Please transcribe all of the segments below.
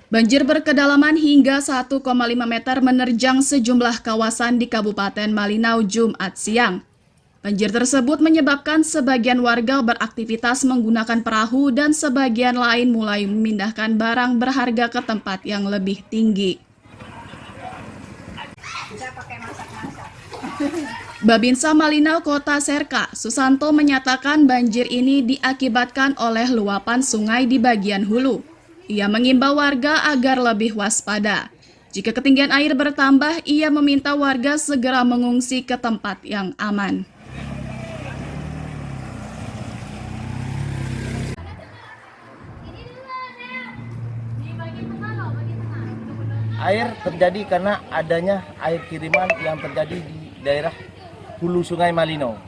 Banjir berkedalaman hingga 1,5 meter menerjang sejumlah kawasan di Kabupaten Malinau Jumat siang. Banjir tersebut menyebabkan sebagian warga beraktivitas menggunakan perahu dan sebagian lain mulai memindahkan barang berharga ke tempat yang lebih tinggi. Babinsa Malinau Kota Serka, Susanto menyatakan banjir ini diakibatkan oleh luapan sungai di bagian hulu. Ia mengimbau warga agar lebih waspada. Jika ketinggian air bertambah, ia meminta warga segera mengungsi ke tempat yang aman. Air terjadi karena adanya air kiriman yang terjadi di daerah hulu Sungai Malinau.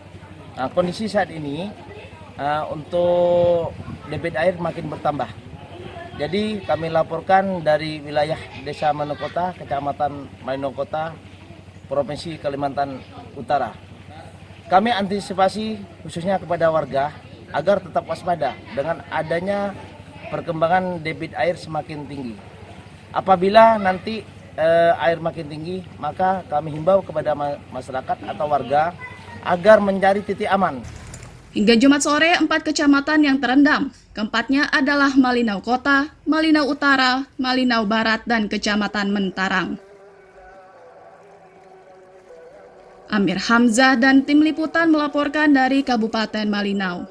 Kondisi saat ini untuk debit air makin bertambah. Jadi kami laporkan dari wilayah Desa Manokota, Kecamatan Malinau Kota, Provinsi Kalimantan Utara. Kami antisipasi khususnya kepada warga agar tetap waspada dengan adanya perkembangan debit air semakin tinggi. Apabila nanti air makin tinggi, maka kami himbau kepada masyarakat atau warga agar mencari titik aman. Hingga Jumat sore, 4 kecamatan yang terendam. Keempatnya adalah Malinau Kota, Malinau Utara, Malinau Barat, dan Kecamatan Mentarang. Amir Hamzah dan tim liputan melaporkan dari Kabupaten Malinau.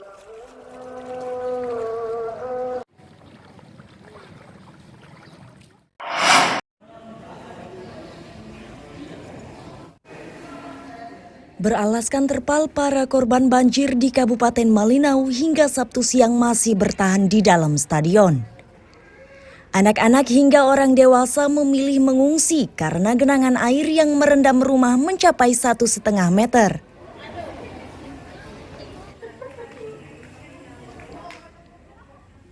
Beralaskan terpal, para korban banjir di Kabupaten Malinau hingga Sabtu siang masih bertahan di dalam stadion. Anak-anak hingga orang dewasa memilih mengungsi karena genangan air yang merendam rumah mencapai 1,5 meter.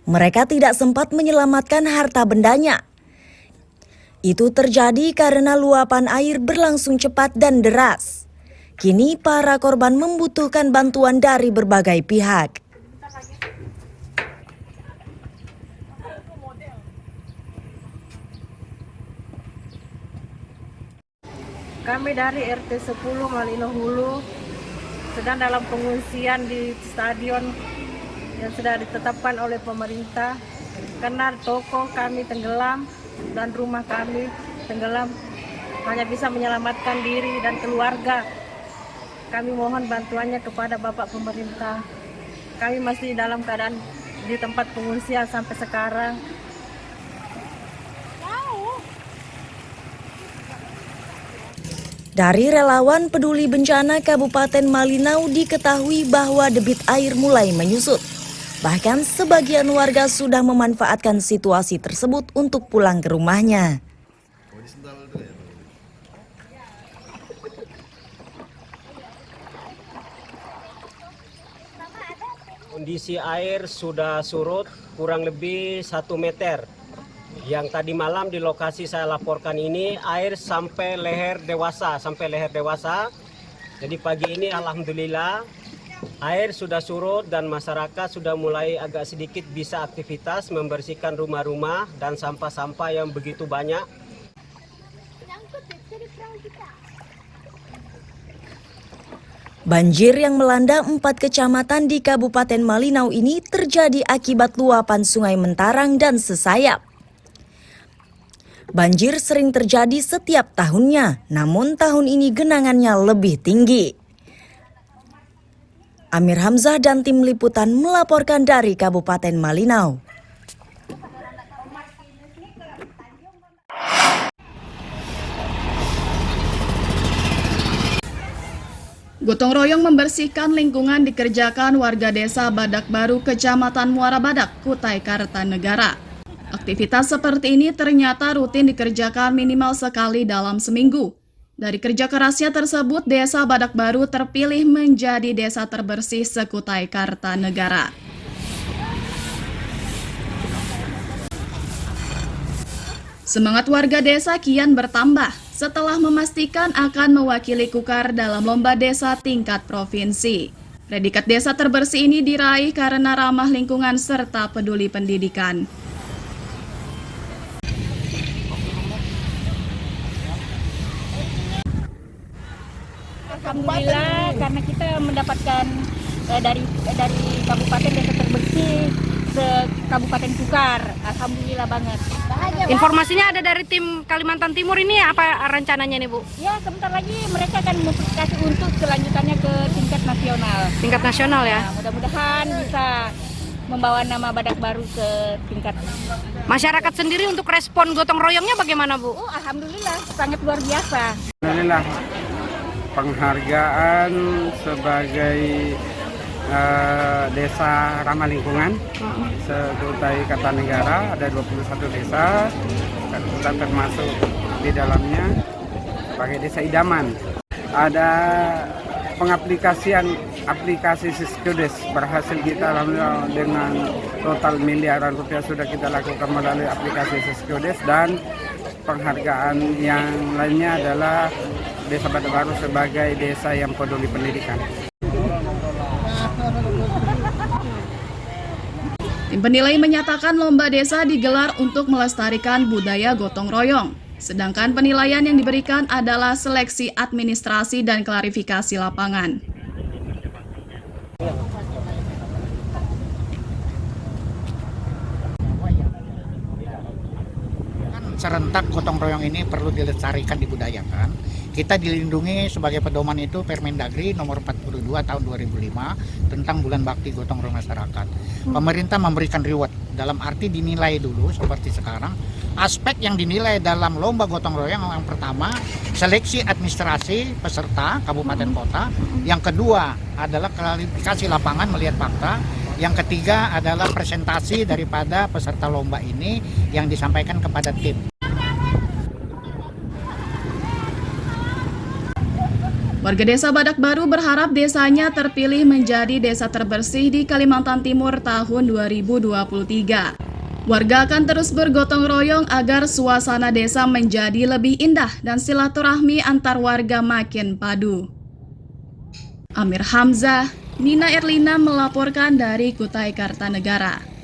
Mereka tidak sempat menyelamatkan harta bendanya. Itu terjadi karena luapan air berlangsung cepat dan deras. Kini para korban membutuhkan bantuan dari berbagai pihak. Kami dari RT 10 Malinau Hulu sedang dalam pengungsian di stadion yang sudah ditetapkan oleh pemerintah karena toko kami tenggelam dan rumah kami tenggelam, hanya bisa menyelamatkan diri dan keluarga. Kami mohon bantuannya kepada Bapak pemerintah. Kami masih dalam keadaan di tempat pengungsian sampai sekarang. Dari relawan peduli bencana Kabupaten Malinau diketahui bahwa debit air mulai menyusut. Bahkan sebagian warga sudah memanfaatkan situasi tersebut untuk pulang ke rumahnya. Kondisi air sudah surut kurang lebih 1 meter. Yang tadi malam di lokasi saya laporkan ini air sampai leher dewasa. Jadi pagi ini alhamdulillah air sudah surut dan masyarakat sudah mulai agak sedikit bisa aktivitas membersihkan rumah-rumah dan sampah-sampah yang begitu banyak. Banjir yang melanda 4 kecamatan di Kabupaten Malinau ini terjadi akibat luapan Sungai Mentarang dan Sesayap. Banjir sering terjadi setiap tahunnya, namun tahun ini genangannya lebih tinggi. Amir Hamzah dan tim liputan melaporkan dari Kabupaten Malinau. Gotong royong membersihkan lingkungan dikerjakan warga desa Badak Baru, Kecamatan Muara Badak, Kutai Kartanegara. Aktivitas seperti ini ternyata rutin dikerjakan minimal sekali dalam seminggu. Dari kerja kerasnya tersebut, desa Badak Baru terpilih menjadi desa terbersih se-Kutai Kartanegara. Semangat warga desa kian bertambah setelah memastikan akan mewakili Kukar dalam lomba desa tingkat provinsi. Predikat desa terbersih ini diraih karena ramah lingkungan serta peduli pendidikan. alhamdulillah karena kita mendapatkan dari kabupaten desa terbersih Kabupaten Kukar. Alhamdulillah banget. Informasinya ada dari tim Kalimantan Timur ini, apa rencananya nih Bu? Ya, sebentar lagi mereka akan mempublikasi untuk kelanjutannya ke tingkat nasional. Tingkat nasional ya? Nah, mudah-mudahan bisa membawa nama Badak Baru ke tingkat. Masyarakat sendiri untuk respon gotong royongnya bagaimana Bu? Oh, alhamdulillah sangat luar biasa. Alhamdulillah, penghargaan sebagai desa ramah lingkungan se-Kutai Kartanegara, ada 21 desa dan kita termasuk di dalamnya sebagai desa idaman. Ada pengaplikasian aplikasi Siskudes berhasil kita alhamdulillah dengan total miliaran rupiah sudah kita lakukan melalui aplikasi Siskudes, dan penghargaan yang lainnya adalah Desa Badak Baru sebagai desa yang peduli pendidikan. Tim penilai menyatakan lomba desa digelar untuk melestarikan budaya gotong royong. Sedangkan penilaian yang diberikan adalah seleksi administrasi dan klarifikasi lapangan. Serentak gotong royong ini perlu dilestarikan, dibudayakan. Kita dilindungi sebagai pedoman itu Permendagri nomor 42 tahun 2005 tentang bulan bakti gotong royong masyarakat. Pemerintah memberikan reward, dalam arti dinilai dulu seperti sekarang. Aspek yang dinilai dalam lomba gotong royong yang pertama seleksi administrasi peserta kabupaten kota, yang kedua adalah klarifikasi lapangan melihat fakta, yang ketiga adalah presentasi daripada peserta lomba ini yang disampaikan kepada tim. Warga desa Badak Baru berharap desanya terpilih menjadi desa terbersih di Kalimantan Timur tahun 2023. Warga akan terus bergotong royong agar suasana desa menjadi lebih indah dan silaturahmi antar warga makin padu. Amir Hamzah, Nina Erlina melaporkan dari Kutai Kartanegara.